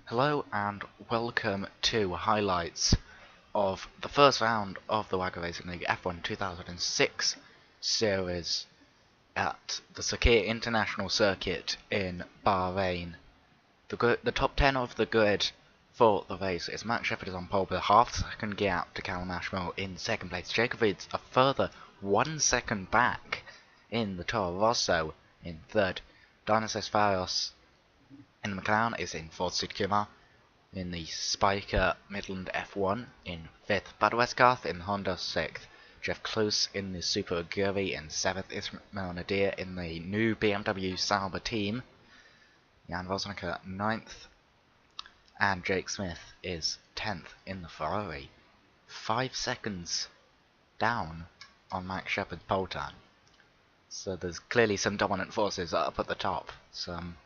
Hello and welcome to highlights of the first round of the WRL Racing League F1 2006 series at the Sakhir International Circuit in Bahrain. The top 10 of the grid for the race is Max Shepherd is on pole with a half-second gap to Callum Ashmore in second place. Jacob Reid a further 1 second back in the Toro Rosso in third. Dionysius Farios in the McLaren is in fourth. Sid Kumar in the Spiker Midland F1 in fifth. Bad Westgarth in Honda sixth. Jeff Close in the Super Aguri in seventh. Ismail Nadir in the new BMW Sauber team. Jan Rosnicker ninth. And Jake Smith is 10th in the Ferrari. 5 seconds down on Max Shepherd's pole time. So there's clearly some dominant forces up at the top. Some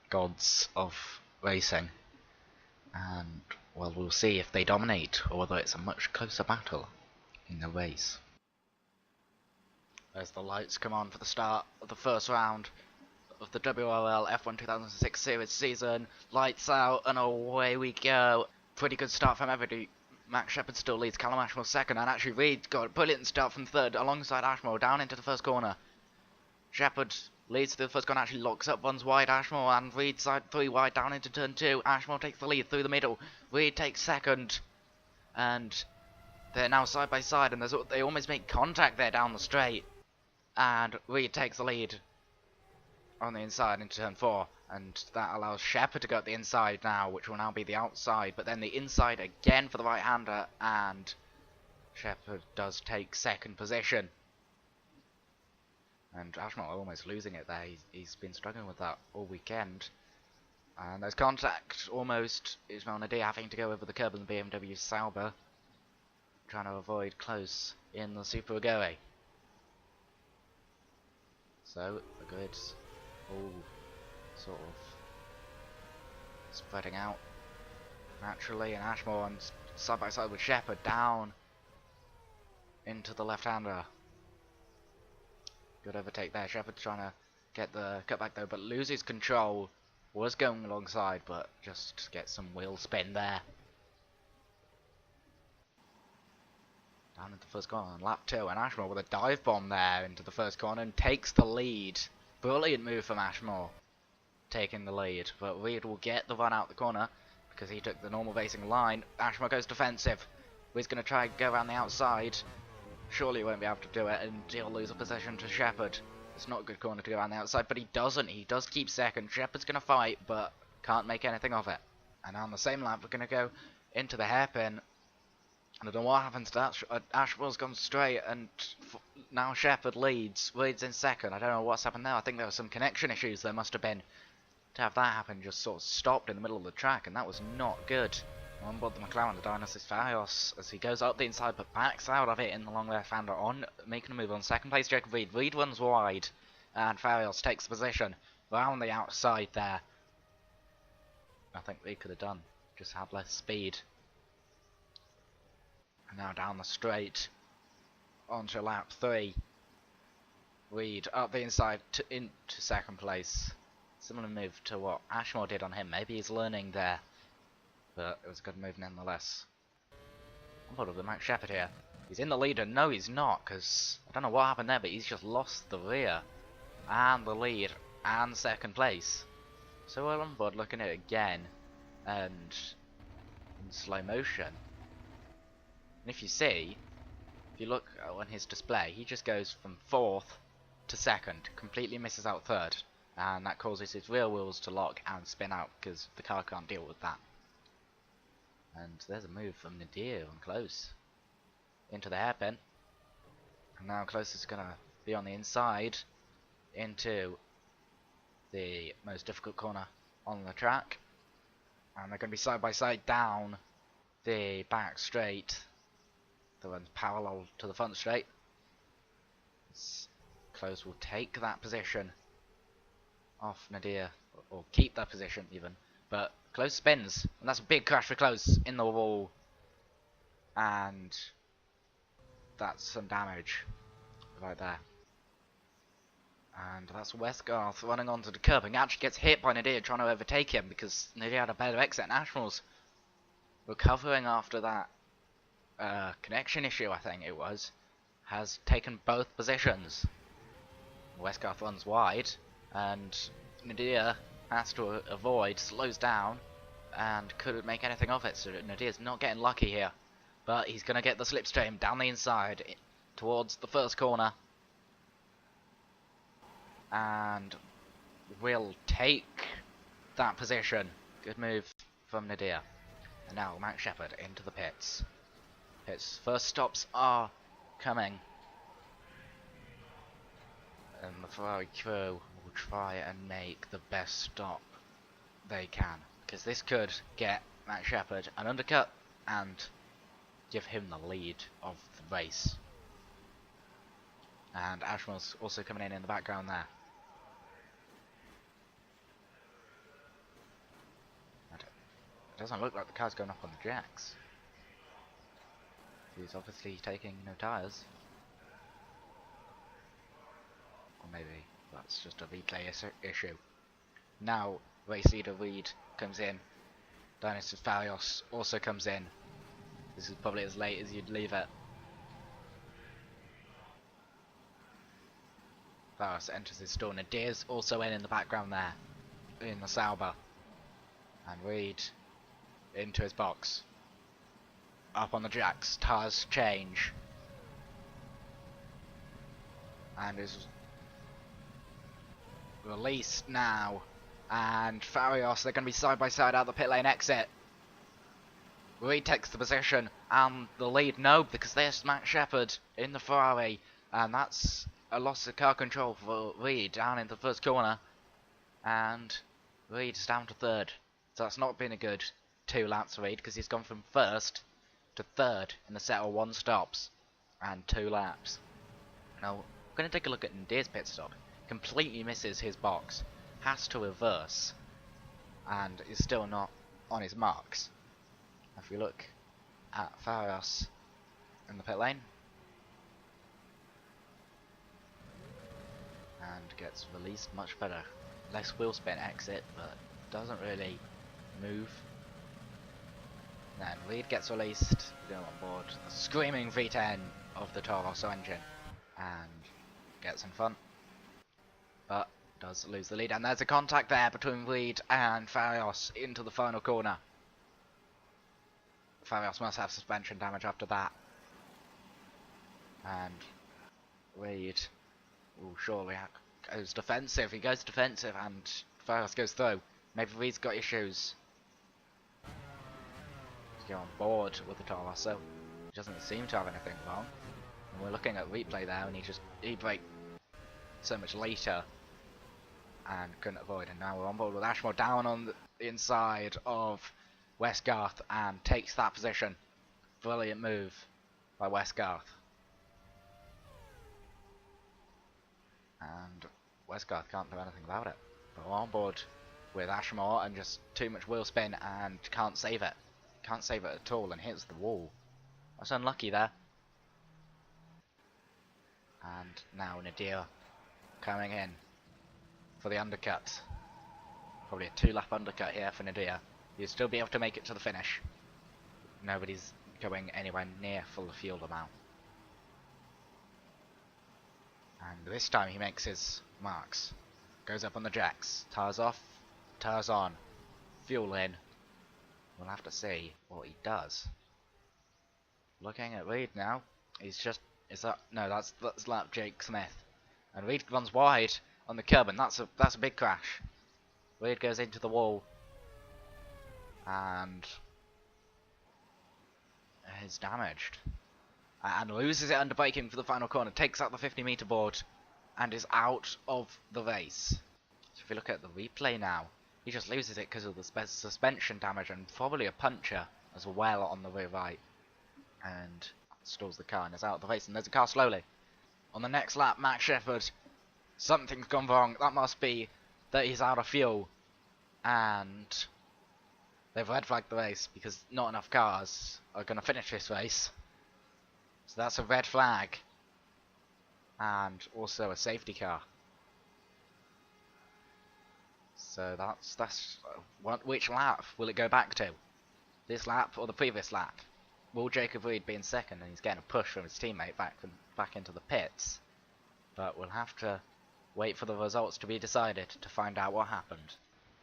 gods of racing. And, well, we'll see if they dominate or whether it's a much closer battle in the race. As the lights come on for the start of the first round of the WRL F1 2006 series season. Lights out and away we go. Pretty good start from everybody. Max Shepherd still leads, Callum Ashmore second, and actually Reid got a brilliant start from third alongside Ashmore down into the first corner. Shepherd leads to the first corner, actually locks up one's wide Ashmore, and Reid side 3 wide down into turn 2. Ashmore takes the lead through the middle. Reid takes second, and they're now side by side, and they almost make contact there down the straight. And Reid takes the lead on the inside into turn 4, and that allows Shepherd to go up the inside now, which will now be the outside, but then the inside again for the right-hander, and Shepherd does take second position. And Ashmore almost losing it there. He's been struggling with that all weekend. And there's contact almost. Ismail Nadir having to go over the curb in the BMW Sauber, trying to avoid Close in the Super Aguri. So the grid's all sort of spreading out naturally, and Ashmore on side by side with Shepherd down into the left-hander. Good overtake there. Shepherd's trying to get the cutback though, but loses control. Was going alongside, but just gets some wheel spin there. Down into the first corner on lap 2, and Ashmore with a dive bomb there into the first corner and takes the lead. Brilliant move from Ashmore, taking the lead, but Reid will get the run out the corner because he took the normal racing line. Ashmore goes defensive. Reid's going to try and go around the outside. Surely he won't be able to do it, and he'll lose a position to Shepherd. It's not a good corner to go around the outside, but he doesn't. He does keep second. Shepherd's going to fight, but can't make anything of it. And on the same lap, we're going to go into the hairpin. And I don't know what happens to that. Ashmore's gone straight, and now Shepherd leads. Reid's in second. I don't know what's happened there. I think there were some connection issues there must have been. To have that happen, just sort of stopped in the middle of the track, and that was not good. On board the McLaren, the Dionysius Farios, as he goes up the inside but backs out of it in the long left-hander on, making a move on second place. Jacob Reid. Reid runs wide, and Farios takes the position round the outside there. I think Reid could have done, just had less speed. And now down the straight onto lap 3. Reid up the inside into second place. Similar move to what Ashmore did on him. Maybe he's learning there. But it was a good move nonetheless. I'm bored of the Max Shepherd here. He's in the leader. No, he's not, because I don't know what happened there, but he's just lost the rear and the lead and second place. So we're on board looking at it again, and in slow motion. And if you see, if you look on his display, he just goes from 4th to 2nd, completely misses out 3rd, and that causes his rear wheels to lock and spin out because the car can't deal with that. And there's a move from Nadir on Close into the hairpin. And now Close is going to be on the inside into the most difficult corner on the track. And they're going to be side by side down the back straight. The one's parallel to the front straight. Close will take that position off Nadir, or keep that position even. But Close spins, and that's a big crash for Close in the wall, and that's some damage right there. And that's Westgarth running onto the curb and actually gets hit by Nadir trying to overtake him because Nadir had a better exit. Nationals recovering after that connection issue, I think it was, has taken both positions. Westgarth runs wide and Nadir has to avoid, slows down and couldn't make anything of it, so Nadir's not getting lucky here. But he's going to get the slipstream down the inside towards the first corner. And will take that position. Good move from Nadir. And now Max Shepherd into the pits. His first stops are coming. And the Ferrari crew will try and make the best stop they can. Because this could get Max Shepherd an undercut and give him the lead of the race. And Ashmore's also coming in the background there. It doesn't look like the car's going up on the jacks. He's obviously taking no tyres. Or maybe that's just a replay issue. Now, race leader Reid comes in. Dynasty Farios also comes in. This is probably as late as you'd leave it. Farios enters his stall. Nadir's also in the background there. In the Sauber. And Reid into his box. Up on the jacks. Tyres change. And is released now. And Farios, they're going to be side by side out the pit lane exit. Reid takes the position and the lead, no, because there's Max Shepherd in the Ferrari, and that's a loss of car control for Reid down in the first corner, and Reid's down to third. So that's not been a good 2 laps for Reid, because he's gone from first to third in a set of 1 stops and 2 laps. Now, we're going to take a look at Nadir's pit stop. Completely misses his box, has to reverse, and is still not on his marks. If we look at Farios in the pit lane, and gets released much better. Less wheel spin exit, but doesn't really move. Then Reid gets released, go on board the screaming V10 of the Toro Rosso engine, and gets in front, but does lose the lead. And there's a contact there between Reid and Farios into the final corner. Farios must have suspension damage after that. And Reid will surely goes defensive. He goes defensive and Farios goes through. Maybe Reid's got issues. Let's go on board with the Toro Rosso. He doesn't seem to have anything wrong. And we're looking at replay there and he braked so much later and couldn't avoid. And now we're on board with Ashmore down on the inside of Westgarth and takes that position. Brilliant move by Westgarth. And Westgarth can't do anything about it. But we're on board with Ashmore and just too much wheel spin and can't save it. Can't save it at all and hits the wall. That's unlucky there. And now Nadir coming in for the undercut. Probably a 2-lap undercut here for Nadir. He'll still be able to make it to the finish. Nobody's going anywhere near full fuel amount. And this time he makes his marks. Goes up on the jacks. Tires off. Tires on. Fuel in. We'll have to see what he does. Looking at Reid now. He's just... No, that's lap Jake Smith. And Reid runs wide on the curb, and that's a big crash. Reid goes into the wall. And is damaged and loses it under braking for the final corner, takes out the 50-meter board and is out of the race. So if you look at the replay now, he just loses it because of the suspension damage and probably a puncture as well on the rear right, and stalls the car and is out of the race. And there's a car slowly on the next lap. Max Shepherd, something's gone wrong. That must be that he's out of fuel, and they've red flagged the race because not enough cars are going to finish this race. So that's a red flag. And also a safety car. So that's which lap will it go back to? This lap or the previous lap? Will Jacob Reid be in second and he's getting a push from his teammate back into the pits? But we'll have to wait for the results to be decided to find out what happened.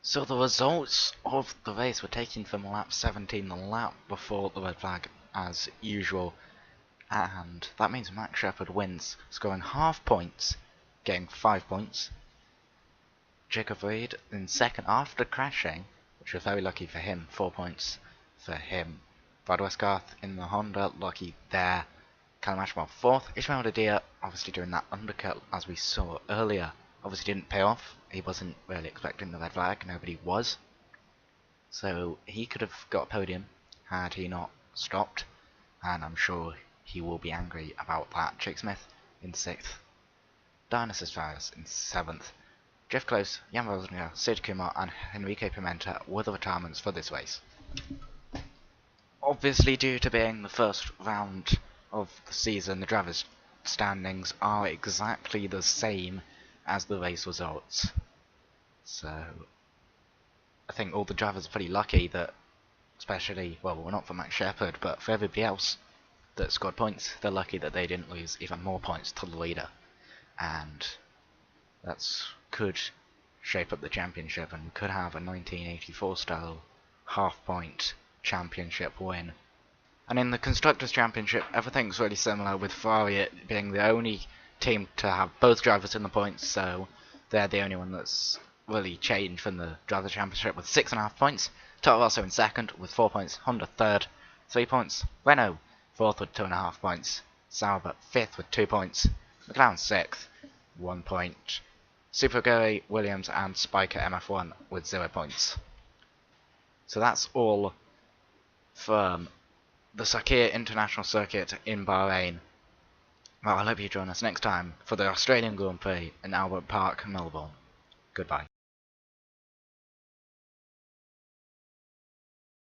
So the results of the race were taken from lap 17, the lap before the red flag as usual, and that means Max Shepherd wins, scoring half points, getting 5 points. Jacob Reid in second after crashing, which was very lucky for him, 4 points for him. Brad Westgarth in the Honda, lucky there. Callum Ashmore fourth. Ishmael Dadia obviously doing that undercut as we saw earlier. Obviously didn't pay off. He wasn't really expecting the red flag, nobody was. So he could have got a podium had he not stopped, and I'm sure he will be angry about that. Jake Smith in 6th. Dionysus Faris in 7th. Jeff Close, Jan Rosengren, Sid Kumar and Enrique Pimenta were the retirements for this race. Obviously, due to being the first round of the season, the drivers' standings are exactly the same as the race results. So, I think all the drivers are pretty lucky that, especially, well, not for Max Shepherd, but for everybody else that scored points, they're lucky that they didn't lose even more points to the leader. And that could shape up the championship and could have a 1984 style half-point championship win. And in the Constructors' Championship, everything's really similar, with Ferrari being the only team to have both drivers in the points, so they're the only one that's really changed from the Drivers' Championship with 6.5 points. Toro Rosso in second with 4 points, Honda third, 3 points, Renault fourth with 2.5 points, Sauber fifth with 2 points, McLaren sixth, 1 point, Super Gary, Williams and Spiker MF1 with 0 points. So that's all from the Sakhir International Circuit in Bahrain. Well, I hope you join us next time for the Australian Grand Prix in Albert Park, Melbourne. Goodbye.